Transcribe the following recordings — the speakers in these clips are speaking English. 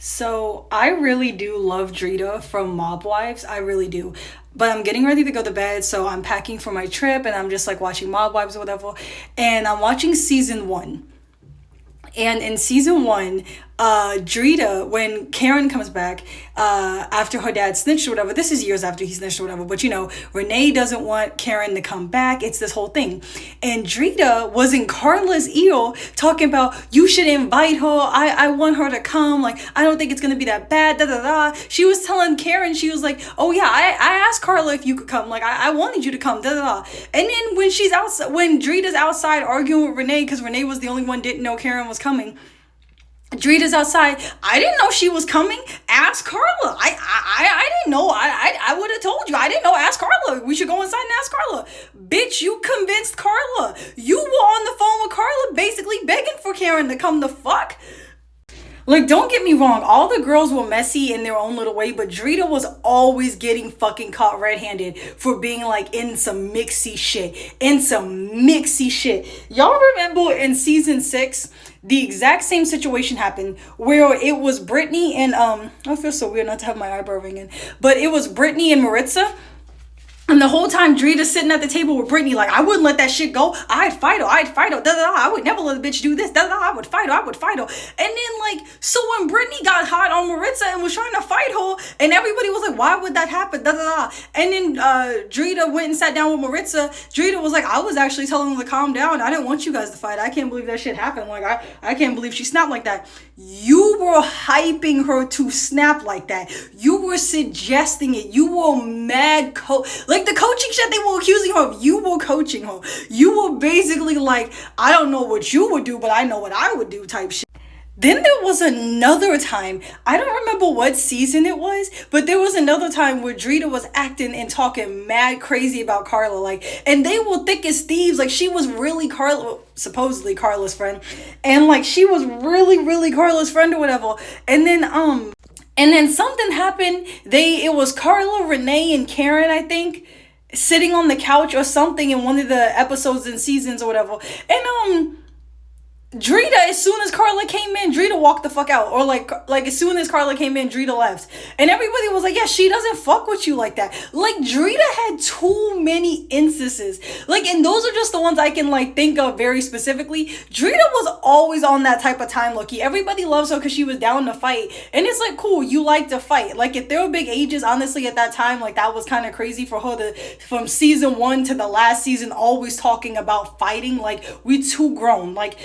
So I really do love Drita from Mob Wives. I really do. But I'm getting ready to go to bed, so I'm packing for my trip and I'm just like watching Mob Wives or whatever. And I'm watching season one. And in season one, Drita, when Karen comes back after her dad snitched or whatever, this is years after he snitched or whatever, but Renee doesn't want Karen to come back. It's this whole thing. And Drita was in Carla's ear talking about, you should invite her. I want her to come. Like, I don't think it's going to be that bad. Da, da, da. She was telling Karen, she was like, oh yeah, I asked Carla if you could come. Like, I wanted you to come. Da, da, da. And then when she's outside, when Drita's outside arguing with Renee, because Renee was the only one didn't know Karen was coming. Drita's outside. I didn't know she was coming. Ask Carla. I didn't know. I would have told you. I didn't know. Ask Carla. We should go inside and ask Carla. Bitch, you convinced Carla. You were on the phone with Carla basically begging for Karen to come the fuck. Like, don't get me wrong, all the girls were messy in their own little way, but Drita was always getting fucking caught red-handed for being, like, in some mixy shit. Y'all remember in season 6, the exact same situation happened where it was Brittany and, I feel so weird not to have my eyebrow ringing, but it was Brittany and Maritza. And the whole time, Drita's sitting at the table with Brittany, like, I wouldn't let that shit go. I'd fight her. Da, da, da. I would never let a bitch do this. Da, da, da. I would fight her. And then, like, so when Brittany got hot on Maritza and was trying to fight her, and everybody was like, why would that happen? Da, da, da. And then Drita went and sat down with Maritza. Drita was like, I was actually telling them to calm down. I didn't want you guys to fight. I can't believe that shit happened. Like, I can't believe she snapped like that. You were hyping her to snap like that. You were suggesting it. You were mad like the coaching shit they were accusing her of, you were coaching her. You were basically like, I don't know what you would do, but I know what I would do type shit. Then there was another time, I don't remember what season it was, but there was another time where Drita was acting and talking mad crazy about Carla, like, and they were thick as thieves, like, she was really supposedly Carla's friend, and, like, she was really Carla's friend or whatever, and then something happened, it was Carla, Renee, and Karen, I think, sitting on the couch or something in one of the episodes and seasons or whatever, and, Drita, as soon as Carla came in, Drita walked the fuck out. Or like as soon as Carla came in, Drita left. And everybody was like, yeah, she doesn't fuck with you like that. Like, Drita had too many instances. Like, and those are just the ones I can, like, think of very specifically. Drita was always on that type of time, lowkey. Everybody loves her because she was down to fight. And it's like, cool, you like to fight. Like, if there were big ages, honestly, at that time, like, that was kind of crazy for her to, from season 1 to the last season, always talking about fighting. Like, we too grown. Like,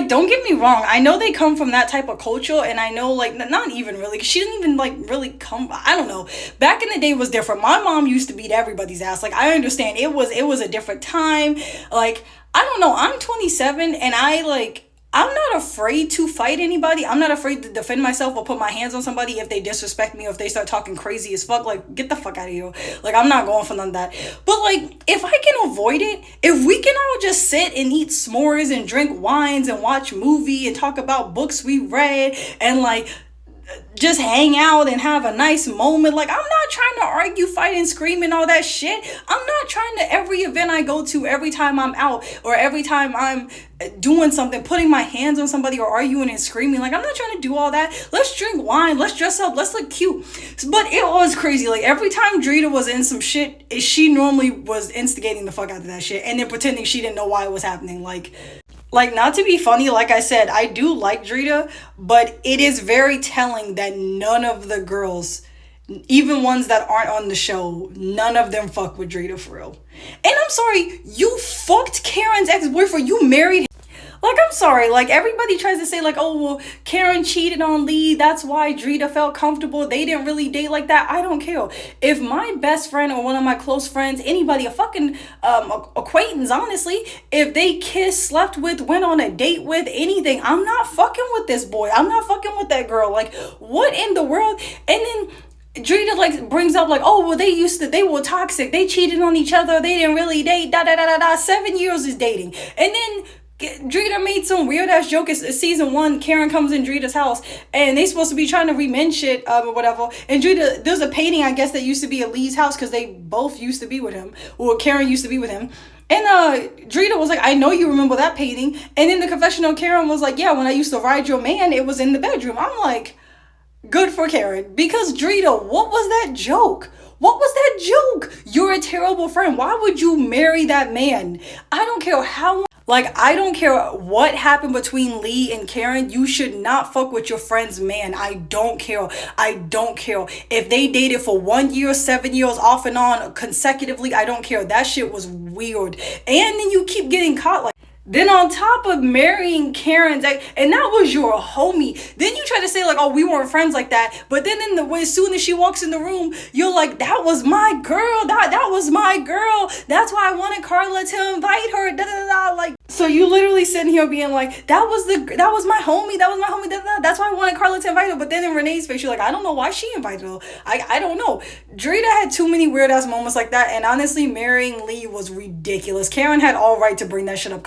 don't get me wrong. I know they come from that type of culture, and I know, like, not even really, because she didn't even, like, really come, I don't know. Back in the day, it was different. My mom used to beat everybody's ass. Like, I understand. It was a different time. Like, I don't know. I'm 27, and I'm not afraid to fight anybody. I'm not afraid to defend myself or put my hands on somebody if they disrespect me or if they start talking crazy as fuck. Like, get the fuck out of here. Like, I'm not going for none of that. But, like, if I can avoid it, if we can all just sit and eat s'mores and drink wines and watch movie and talk about books we read and, like, just hang out and have a nice moment. Like, I'm not trying to argue, fight, and scream and all that shit. I'm not trying to, every event I go to, every time I'm out or every time I'm doing something, putting my hands on somebody or arguing and screaming. Like, I'm not trying to do all that. Let's drink wine. Let's dress up. Let's look cute. But it was crazy. Like, every time Drita was in some shit, she normally was instigating the fuck out of that shit and then pretending she didn't know why it was happening. Like, not to be funny, like I said, I do like Drita, but it is very telling that none of the girls, even ones that aren't on the show, none of them fuck with Drita for real. And I'm sorry, you fucked Karen's ex-boyfriend, you married him. Like, I'm sorry, like, everybody tries to say, like, oh, well, Karen cheated on Lee, that's why Drita felt comfortable, they didn't really date like that. I don't care. If my best friend or one of my close friends, anybody, a fucking acquaintance, honestly, if they kissed, slept with, went on a date with, anything, I'm not fucking with this boy. I'm not fucking with that girl. Like, what in the world? And then Drita, like, brings up, like, oh, well, they were toxic, they cheated on each other, they didn't really date, 7 years is dating. And then Drita made some weird ass joke. It's season 1. Karen comes in Drita's house and they supposed to be trying to remend shit or whatever. And Drita, there's a painting I guess that used to be at Lee's house because they both used to be with him, or Karen used to be with him. And Drita was like, I know you remember that painting. And in the confessional, Karen was like, yeah, when I used to ride your man, it was in the bedroom. I'm like, good for Karen. Because Drita, what was that joke? What was that joke? You're a terrible friend. Why would you marry that man? I don't care how, like, I don't care what happened between Lee and Karen. You should not fuck with your friend's man. I don't care. I don't care. If they dated for 1 year, 7 years off and on consecutively, I don't care. That shit was weird. And then you keep getting caught like, then on top of marrying Karen's ex, and that was your homie. Then you try to say like, oh, we weren't friends like that. But then in the way, as soon as she walks in the room, you're like, that was my girl. That was my girl. That's why I wanted Carla to invite her. Da, da, da, da. Like, so you literally sitting here being like, that was my homie. That was my homie. Da, da, da. That's why I wanted Carla to invite her. But then in Renee's face, you're like, I don't know why she invited her. I don't know. Drita had too many weird ass moments like that. And honestly, marrying Lee was ridiculous. Karen had all right to bring that shit up.